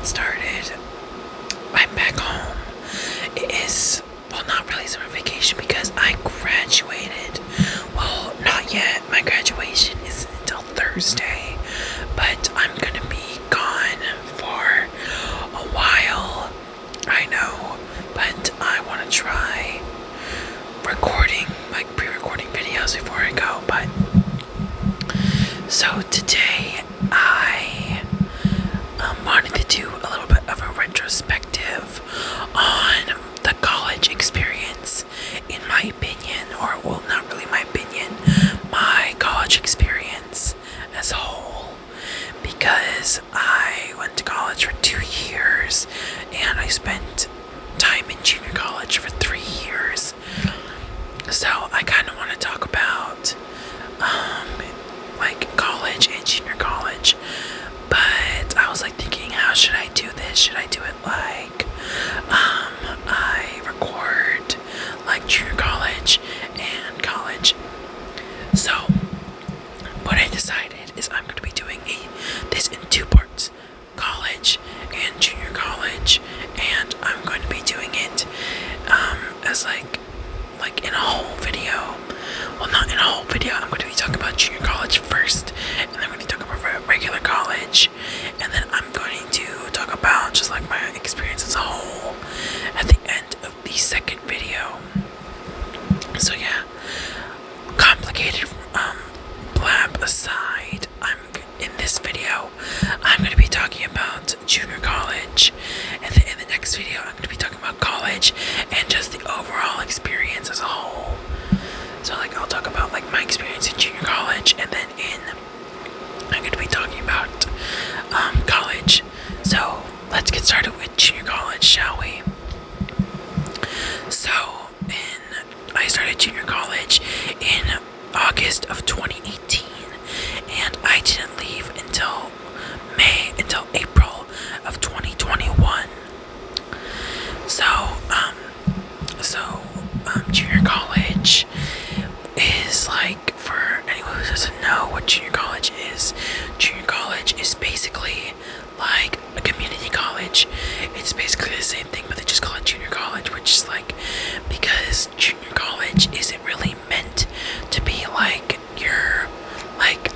started. I'm back home. It is, well, not really summer vacation because I graduated. Well, not yet. My graduation isn't until Thursday, but I'm gonna be gone for a while. I know, but I want to try recording, like pre-recording videos before I go. But so today I wanted to do a little bit of a retrospective on the college experience, in my opinion, or well, not really my opinion, my college experience as a whole, because I went to college for 2 years and I spent time in junior college for 3 years. So I kind of want to talk about like college and junior college, but I was like thinking, how should I do this? Should I do it like I record like junior college and college? So what I decided is I'm going to be doing this in 2 parts, college and junior college, and I'm going to be doing it as like in a whole video. Well, not in a whole video. I'm going to be talking about junior college first, and then I'm going to talk about regular college, and then I'm going to talk about just like my experience as a whole at the end of the second video. So yeah, complicated blab aside, in this video I'm going to be talking about junior college, and then in the next video I'm going to be talking about college and just the overall experience as a whole. So like I'll talk about like my experience in junior college, and then I'm going to be talking about college. So let's get started with junior college, shall we? So I started junior college in August of 2018, and I didn't leave until April of 2021. So junior college is like, for anyone who doesn't know what junior college is basically like a community college. It's basically the same thing, but they just call it junior college, which is like, because junior college isn't really meant to be like your like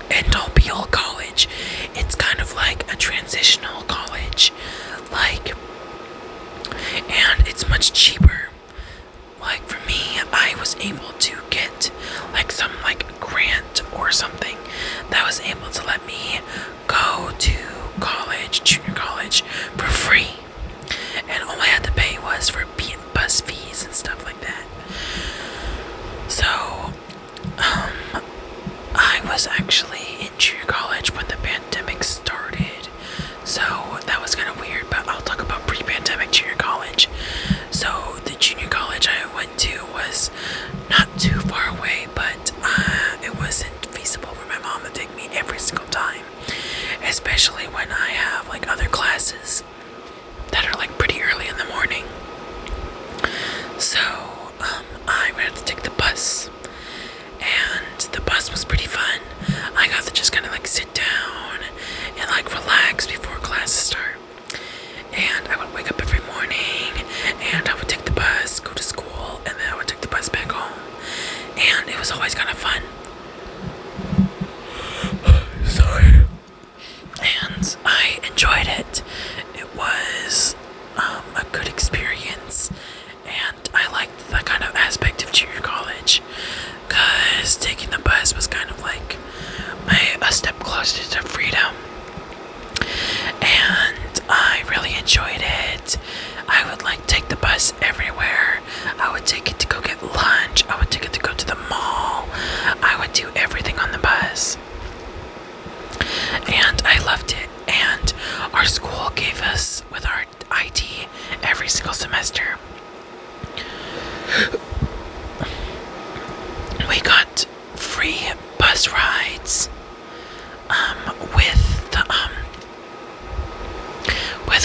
end all be all college. It's kind of like a transitional college, like, and it's much cheaper. Like for me, I was able to get like some like grant or something that was able to let me go to college, junior college, for free, and all I had to pay was for bus fees and stuff like that. So I was actually in junior college when the pandemic started, so that was kind of weird, but I'll talk about pre-pandemic junior college. So the junior college I went to was not too far away, but it wasn't feasible for my mom to take me every single time, especially when I have like other classes that are like pretty early in the morning. So I would have to take the bus, and the bus was pretty fun. I got to just kind of like sit down and like relax before classes start, and I would wake up every morning and I would take the bus, go to school, and then I would take the bus back home, and it was always kind of fun. Sorry. And I enjoyed it. It was a good experience, and I liked that kind of aspect of junior college, because taking the bus was kind of like a step closer to freedom, and I really enjoyed it. I would like take the bus everywhere. I would take it to go get lunch. I would take it to go to the mall. I would do everything on the bus, and I loved it. And our school gave us, with our ID, every single semester, we got free bus rides with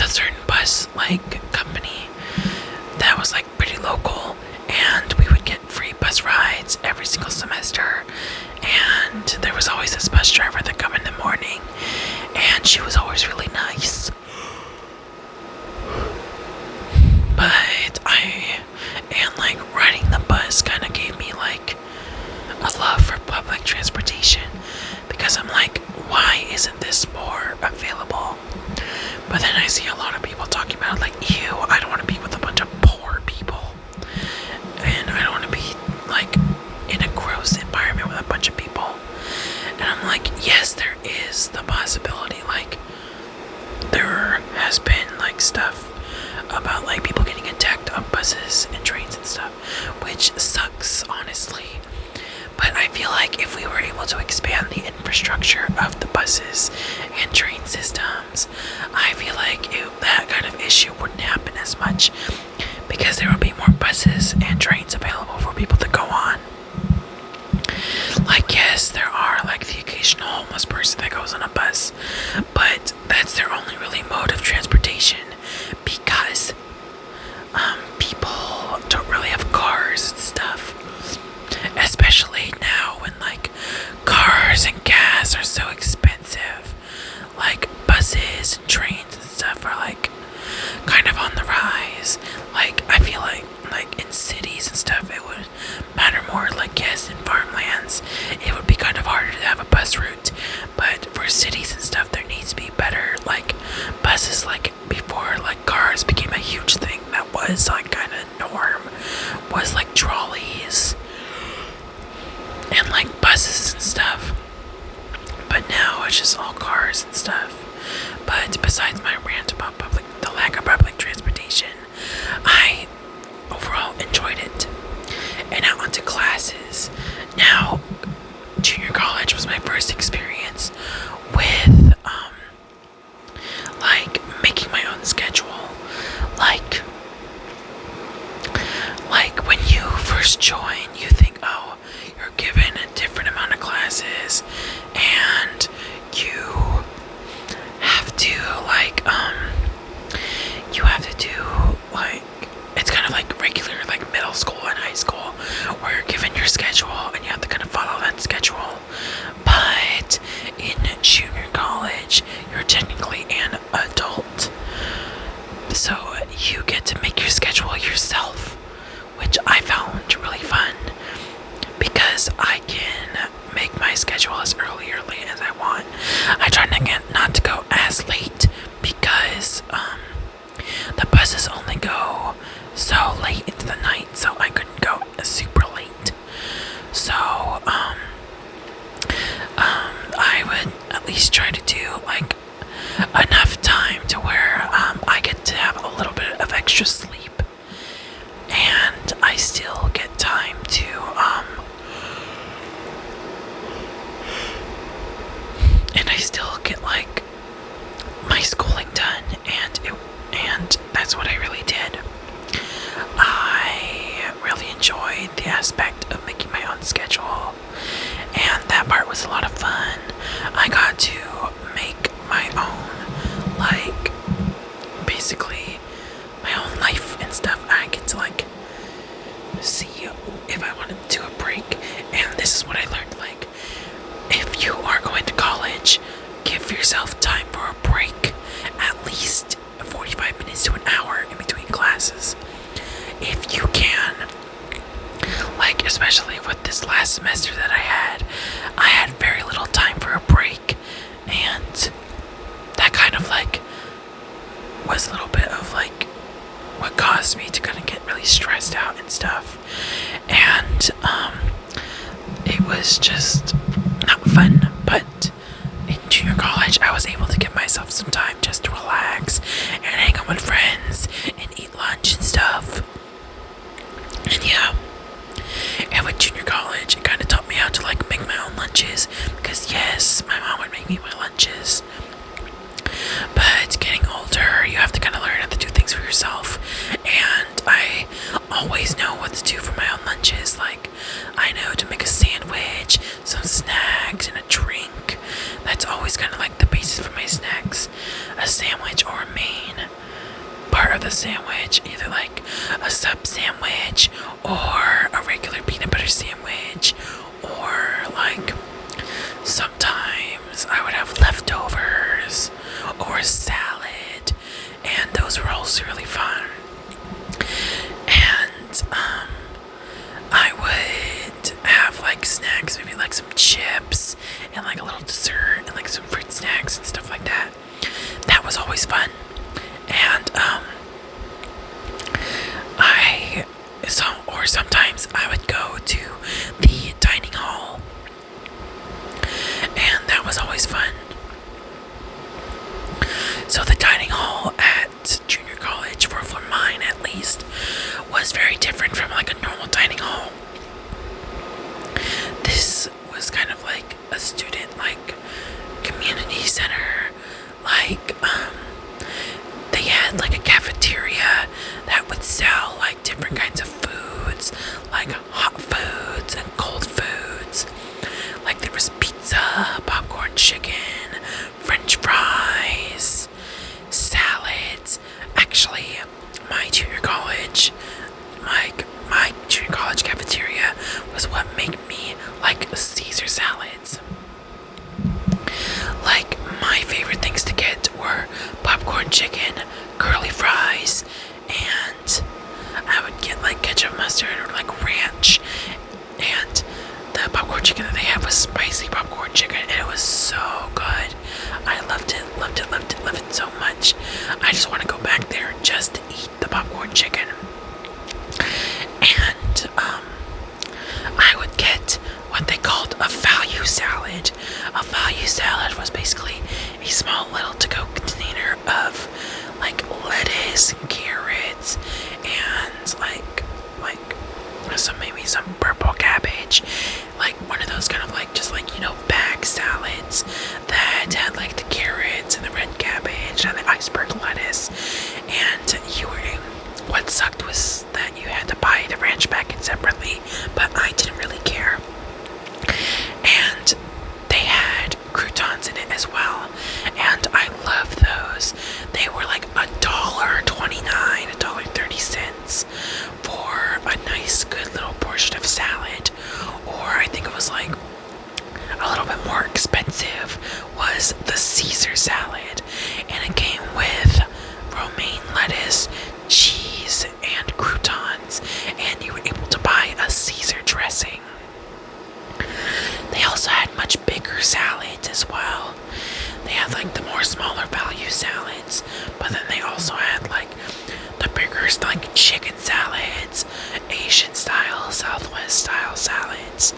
a certain bus like company that was like pretty local, and we would get free bus rides every single semester. And there was always this bus driver that come in the morning, and she was always really nice. much because there will be more buses and trains available for people to go on. Like, yes, there are like the occasional homeless person that goes on a bus, but that's their only really mode of transportation because people don't really have cars and stuff. Especially now when like cars and gas are so expensive. Like buses and trains and stuff are like kind of on the rise. Like I feel like in cities and stuff it would matter more. Like yes, in farmlands it would be kind of harder to have a bus route, but for cities and stuff there needs to be better like buses. Like before like cars became a huge thing, that was like kind of norm, was like trolleys and like buses and stuff. But now it's just all cars and stuff. But besides my rant about the lack of public transportation, I overall enjoyed it. And now onto classes. Now, junior college was my first experience with like making my own schedule. Like when you first join, you think, oh, you're given a different amount of classes and you have to do like it's kind of like regular like middle school and high school where you're given your schedule and you have to kind of follow that schedule. But in junior college you're technically an adult, so you get to make your schedule yourself, which I found really fun because I can make my schedule as early as I want. I try not to go as late because the buses only go so late into the night, so I couldn't go super late. So I would at least try to do like enough time to where I get to have a little bit of extra sleep, and I still get time to and I still get like my schooling done, and that's what I really did. I really enjoyed the aspect of making my own schedule, and that part was a lot of fun. I got to make my own, like, basically my own life and stuff. I get to like see if I wanted to do a break, and this is what I learned. Like, if you are going to college, give yourself time for a break, at least 45 minutes to an hour in between classes, if you can. Like, especially with this last semester that I had very little time for a break, and that kind of like was a little bit of like what caused me to kind of get really stressed out and stuff, and it was just not fun. But in junior college I was able to give myself some time just to relax and hang out with friends and eat lunch and stuff. And yeah, and with junior college it kind of taught me how to like make my own lunches, because yes, my mom would make me my lunches. But getting older, you have to kind of learn how to do things for yourself, and I always know what to do for my own lunches. Like, I know to make a sandwich, some snacks, and a drink. That's always kind of like the basis for my snacks. A sandwich or a main part of the sandwich, either like a sub sandwich or a regular peanut butter sandwich, or like sometimes I would have leftovers or a salad, and those were also really fun. And I would have like snacks, maybe like some chips and like a little dessert and like some fruit snacks and stuff like that. That was always fun. And sometimes I would go to the dining hall, and that was always fun. So the dining hall at junior college, for mine at least, was very different from like a normal dining hall. This was kind of like a student like community center. Like they had like a cafeteria different kinds of foods, like hot foods and cold foods. Like there was pizza, popcorn chicken, french fries, salads. Actually, my junior college, my junior college cafeteria was what made me like Caesar salads. Like, my favorite things to get were popcorn chicken, curly fries, and I would get like ketchup, mustard, or like ranch. And the popcorn chicken that they had was spicy popcorn chicken, and it was so good. I loved it, loved it, loved it, loved it so much. I just want to go back there just to eat the popcorn chicken. And I would get what they called a value salad. A value salad was basically a small little to-go container of like lettuce and carrots and like some purple cabbage, like one of those kind of like just like, you know, bag salads that had like the carrots and the red cabbage and the iceberg lettuce. And what sucked was that you had to buy the ranch packet separately, but I didn't really care. And they had croutons in it as well, and I love those. They were like $1.29, $1.30 for a nice good little portion of salad. Or I think it was like a little bit more expensive was the Caesar salad, and it came with romaine lettuce, cheese, and croutons, and you were able to buy a Caesar dressing. They also had much bigger salads as well. They had like the more smaller value salads, but then they also had like the bigger like chicken salads, Asian style, Southwest style salads,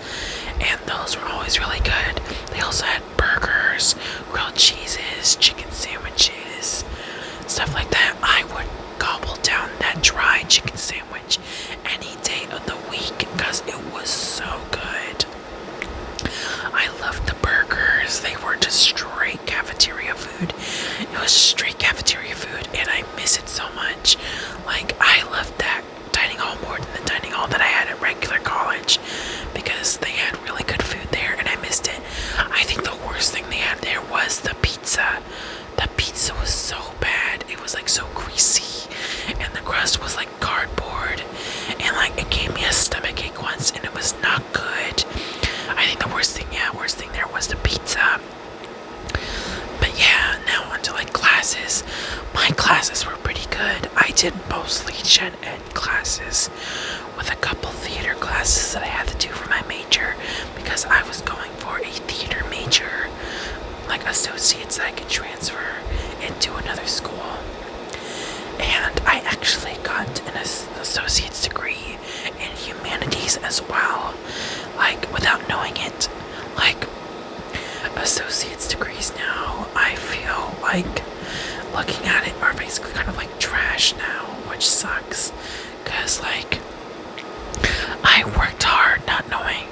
and those were always really good. They also had burgers, grilled cheeses, chicken sandwiches, stuff like that. I would gobble down that dry chicken sandwich any day of the week because it was so good. I loved the burgers. They were just straight cafeteria food. It was straight cafeteria food, and I miss it so much. Like, I loved that dining hall more than the dining hall that I had at regular college because they had really good food there, and I missed it. I think the worst thing they had there was the pizza. The pizza was so bad. It was like so greasy, and the crust was like cardboard, and like it gave me a stomachache once, and it was not good. I think the worst thing there was the pizza. But yeah, now onto like classes. My classes were pretty good. I did mostly gen ed classes with a couple theater classes that I had to do for my major because I was going for a theater major, like associates that I could transfer into another school. And I actually got an associate's degree in humanities as well, like without knowing it. Like, associate's degrees now, I feel like looking at it are basically kind of like trash now, which sucks, because like I worked hard not knowing.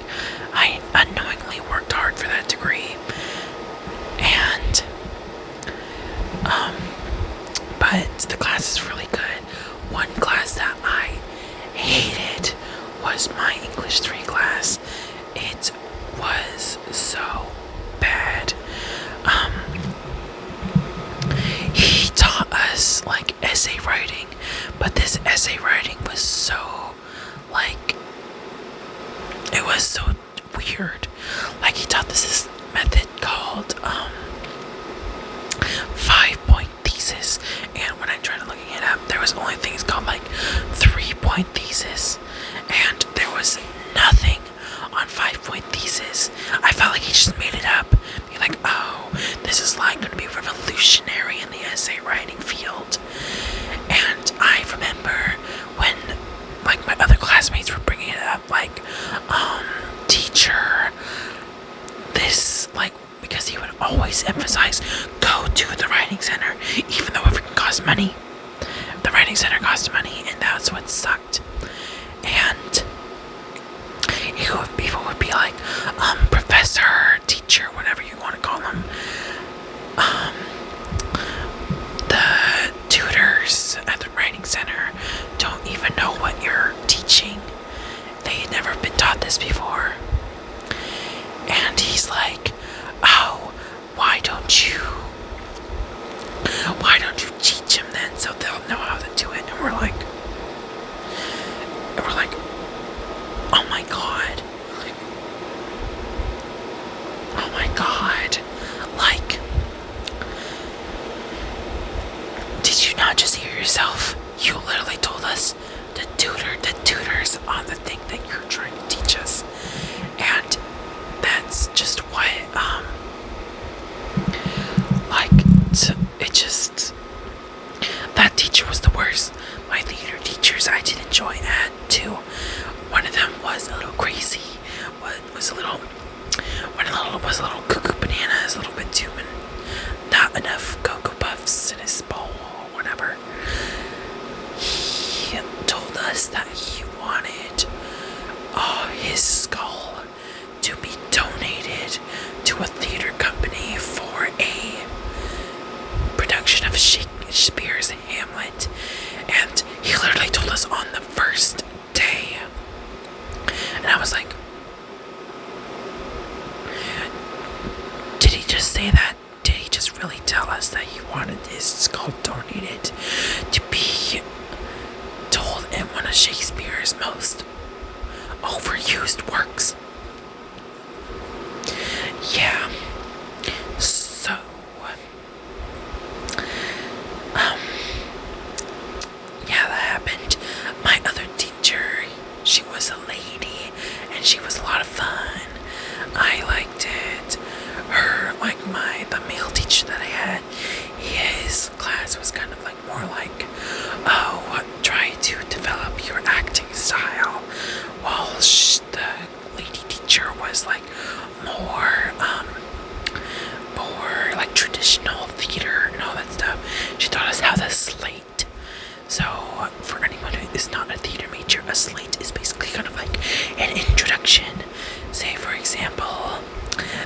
I unknowingly worked hard for that degree, and but the class is really good. One class that I hated was my English 3 class. It was so bad. He taught us like essay writing, but this essay writing was so like, it was so weird. Like, he taught this method called 5-point thesis, and when I tried looking it up, there was only things called like 3-point thesis, and there was nothing on 5-point thesis. I felt like he just made it up. Be like, oh, this is like going to be revolutionary in the essay writing field. And I remember when like my other classmates were bringing it up, like, teacher, this, like, because he would always emphasize, go to the writing center, even though it cost money. The writing center cost money, and that's what sucked. And people would be like, professor, teacher, whatever you want to call them, the tutors at the writing center don't even know what you're teaching. They had never been taught this before. And he's like, oh, why don't you teach them then so they'll know how to do it? And we're like, oh my god. Like, oh my god. Like, did you not just hear yourself? You literally told us the tutors on the thing that you're trying to teach us. And that's just what, that teacher was the worst. My theater teachers I did enjoy at too. One of them was a little crazy. One was a little cuckoo bananas, a little bit too many, not enough Cocoa Puffs in his bowl or whatever. He told us that he wanted his skull to be donated to a theater company for a production of Shakespeare's Hamlet. And he literally told us on the first day. And I was like, did he just say that? Did he just really tell us that he wanted his skull donated to be told in one of Shakespeare's most overused works? Yeah. So, yeah, that happened. My other teacher, she was a lady, and she was a lot of fun. I liked it. The male teacher that I had, his class was kind of like more like, try to develop your acting style, while the lady teacher was like more like traditional theater and all that stuff. She taught us how to slate. So for anyone who is not a theater major, a slate is basically kind of like an introduction. Say for example,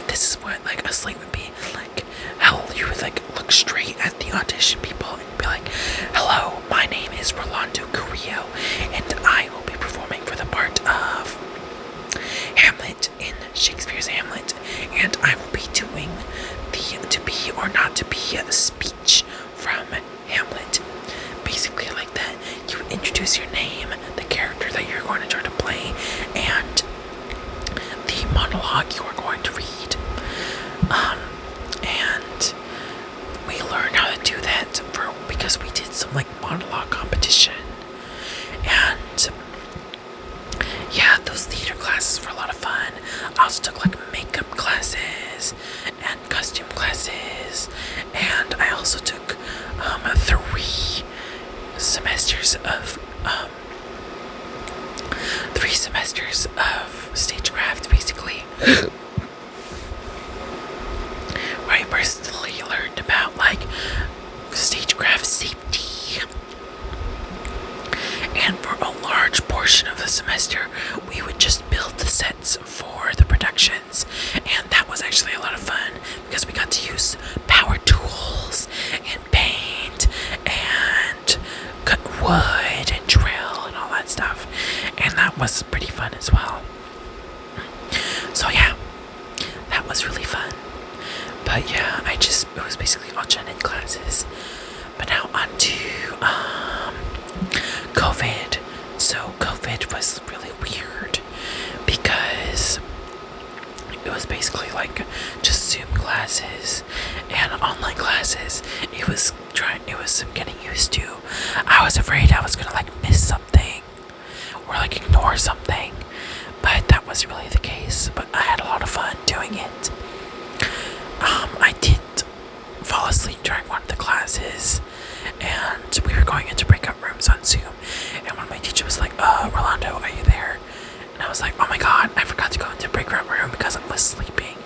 this is what like a slate would be like. How you would like look straight at the audition people and be like, hello, my name is Rolando Carrillo, and I will be performing for the part of Hamlet in Shakespeare's Hamlet, and I will be doing the to be or not to be a speech from Hamlet. Basically like that. You introduce your name, the character that you're going to try to play, and the monologue you are going to read. And we learned how to do that because we did some like monologue competition. And yeah, those theater classes were a lot of fun. I also took like makeup classes and costume classes, and I also took 3 semesters of stagecraft, basically. Where I personally learned about like stagecraft safety. And for a large portion of the semester, we would just build the sets for the productions. And that was actually a lot of fun because we got to use power tools and paint and cut wood and drill and all that stuff. And that was pretty fun as well. So yeah, that was really fun. But yeah, it was basically all gen ed classes. But now on to COVID. So COVID was really weird because it was basically like just Zoom classes and online classes. It was some getting used to. I was afraid I was gonna like miss something or like ignore something, but that wasn't really the case. But I had a lot of fun doing it. I did fall asleep during one of the classes, and we were going into breakout rooms on Zoom, and one of my teachers was like, Rolando, are you there? And I was like, oh my god, I forgot to go into breakout room because I was sleeping.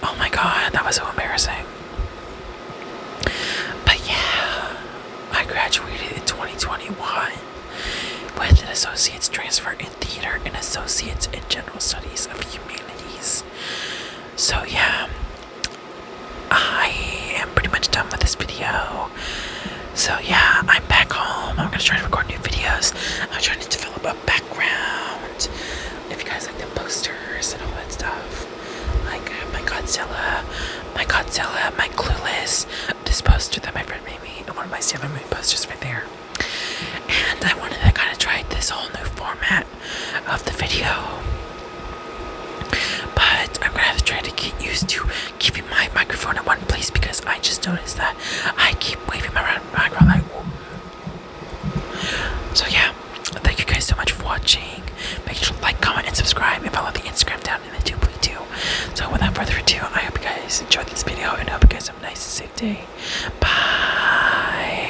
Oh my god, that was so embarrassing. But yeah, I graduated in 2021 with an associate's transfer in theater and associate's in general studies of humanities. So yeah, I am pretty much done with this video. So yeah, I'm back home. I'm gonna try to record new videos. I'm trying to develop a back See the movie posters right there. And I wanted to kind of try this whole new format of the video. But I'm gonna have to try to get used to keeping my microphone in one place because I just noticed that I keep waving my microphone like. Whoa. So yeah, thank you guys so much for watching. Make sure to like, comment, and subscribe, and follow the Instagram down in the doobly too. So without further ado, I hope you guys enjoyed this video and I hope you guys have a nice, safe day. Bye.